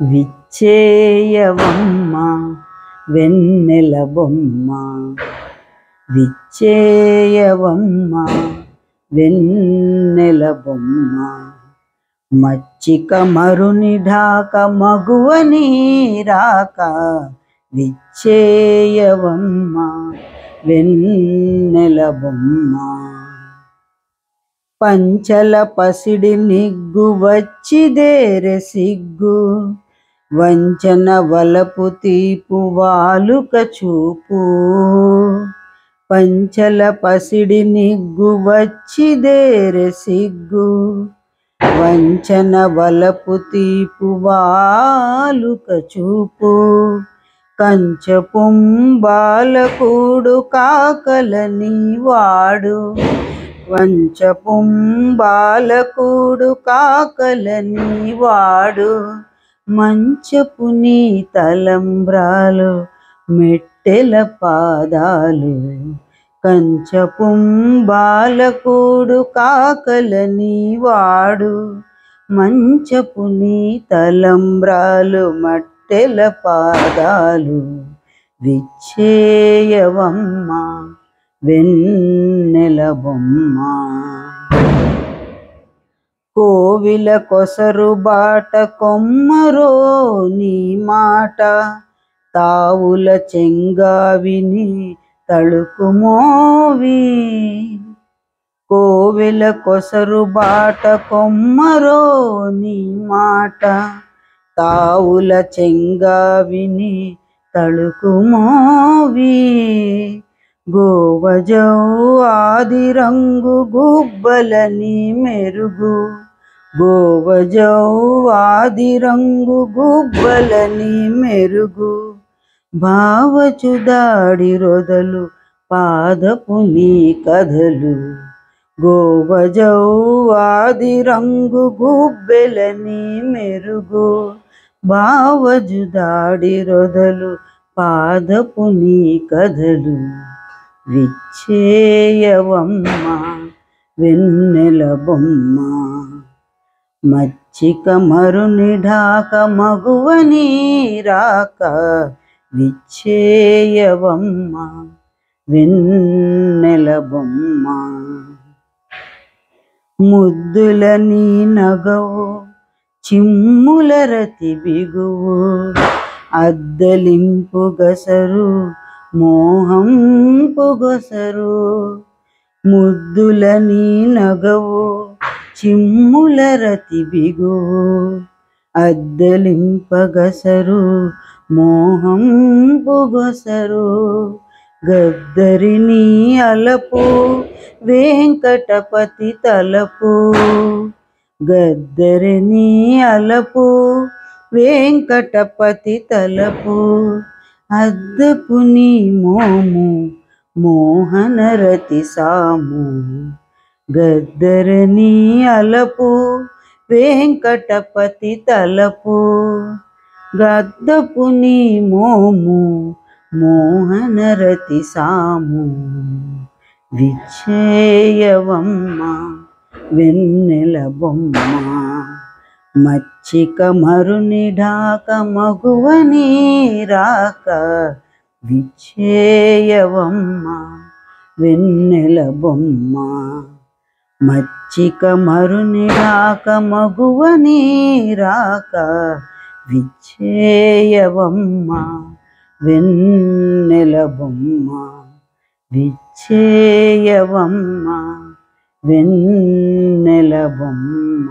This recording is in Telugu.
విచ్చేయవమ్మ వెన్నెల బొమ్మ, విచ్చేయవమ్మ వెన్నెల బొమ్మ, మచ్చిక మరుని ఢాక మగువ నీరాక, విచ్చేయవమ్మ వెన్నెల బొమ్మ. పంచల పసిడి నిగ్గు వచ్చిదేరె సిగ్గు, వంచన వలపు తీపు వాలుక చూపు. పంచల పసిడి నిగ్గు వచ్చిదేరె సిగ్గు, వంచన వలపు తీపు వాలుక చూపు. కంచ పుంబాలకూడు కాకలని వాడు, వంచ పుంబాలకూడు కాకలని వాడు. మంచపు నీ తలంబ్రాలు మెట్టెల పాదాలు, కంచ పుంబాలకూడు కాకలని వాడు. మంచపు నీ తలంబ్రాలు మట్టెల పాదాలు, విచ్చేయవమ్మ వెన్నెల బొమ్మ. కోవిల కొసరు బాట కొమ్మరో నీ మాట, తావుల చెంగావిని తళుకుమోవి. కోవిల కొసరు బాట కొమ్మరో నీ మాట, తావుల చెంగావిని తళుకుమోవి. గోవజౌ ఆది రంగు గుబ్బలని మెరుగు, గోవజౌ ఆది రంగు గుబ్బలని మెరుగు. భావచుదాడి రొదలు పాదపు నీ కథలు, గోవజౌ ఆది రంగు గుబ్బెలని మెరుగు. భావజుదాడి రొదలు పాదపు నీ కథలు, విచ్చేయవమ్మ వెన్నెల బొమ్మ. మచ్చిక మరుని ఢాక మగువ నీరాక, విచ్చేయవమ్మ వెన్నెల బొమ్మ. ముద్దుల నీ నగవు చిమ్ముల రతి బిగువు, అద్దలింపు గసరు మోహంపు గొసరు. ముద్దుల నీ నగవు చిమ్ముల రతి బిగువు, అద్దలింప గసరు మోహంపు గొసరు. గద్దరి నీ అలపు వెంకటపతి తలపు, గద్దరి నీ అలపు వెంకటపతి తలపు. అద్దపు నీ మోము మోహనరతి సాము, గద్దరి నీ అలపు వెంకటపతి తలపు. గద్దపు నీ మోము మోహనరతి సాము, విచ్చేయవమ్మ వెన్నెల బొమ్మ. మచ్చిక మరుని ఢాక మగువ నీరాక, విచ్చేయవమ్మ వెన్నెల బొమ్మ. మచ్చిక మరుని ఢాక మగువ నీరాక, విచ్చేయవమ్మ వెన్నెల బొమ్మ. విచ్చేయవమ్మ వెన్నెల బొమ్మ.